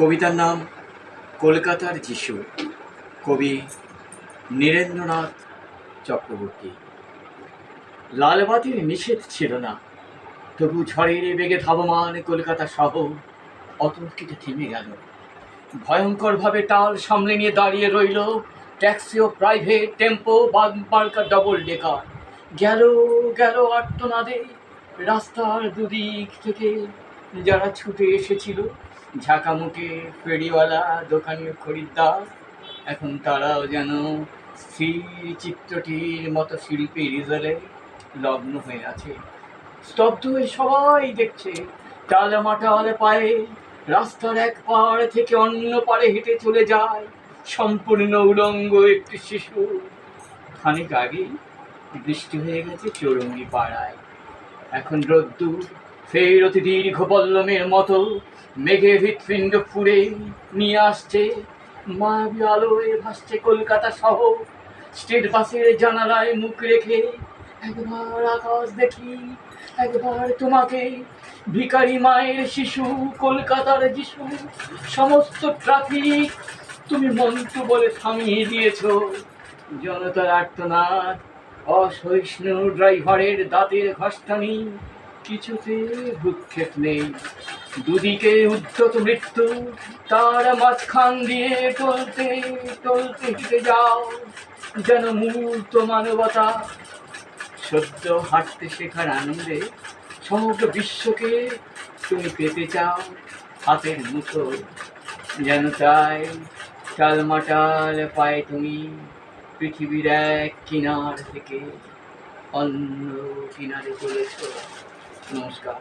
কবিতার নাম কলকাতার যিশু। কবি নীরেন্দ্রনাথ চক্রবর্তী। লালবাতির নিষেধ ছিল না, তবু ঝড়ের বেগে ধাবমান কলকাতা শহর অতর্কিতে থেমে গেল। ভয়ঙ্করভাবে টাল সামলে নিয়ে দাঁড়িয়ে রইল ট্যাক্সি ও প্রাইভেট টেম্পো, মার্কা ডবল ডেকার। গেল গেল আর্তনাদে রাস্তার দুদিক থেকে যারা ছুটে এসেছিল, ঝাঁকামুখে ফেরিওয়ালা, দোকানি, খরিদ্দার। এখন তারাও যেন স্থির চিত্রটির মতো শিল্পীর রিজালে লগ্ন হয়ে আছে। স্তব্ধ হয়ে সবাই দেখছে টালমাটাল পায়ে রাস্তার এক পাড় থেকে অন্য পাড়ে হেঁটে চলে যায় সম্পূর্ণ উলঙ্গ একটি শিশু। খানিক আগে বৃষ্টি হয়ে গেছে চৌরঙ্গি পাড়ায়। এখন রোদ্দুর ফের অতি দীর্ঘ পল্লমের মতো মেঘে হৃৎপিণ্ড ফুঁড়ে নিয়ে আসছে। মায়াবী আলোয় ভাসছে কলকাতা শহর। স্টেট বাসের জানালায় মুখ রেখে একবার আকাশ দেখি, একবার তোমাকে। ভিখারি মায়ের শিশু, কলকাতার যিশু। সমস্ত ট্রাফিক তুমি মন্ত্র বলে থামিয়ে দিয়েছ। জনতার আর্তনাদ, অসহিষ্ণু ড্রাইভারের দাঁতের ঘষ্টানি, কিছুতে ভ্রুক্ষেপ নেই। দুদিকে উদ্ধত মৃত্যু, তার মাঝখান দিয়ে টলতে টলতে হেঁটে যাও যেন মূর্ত মানবতা। সদ্য হাঁটতে শেখার আনন্দে সমগ্র বিশ্বকে তুমি পেতে চাও হাতের মুঠো। যেন তাই টালমাটাল পায়ে তুমি পৃথিবীর এক কিনার থেকে অন্য কিনারে চলেছ। নমস্কার।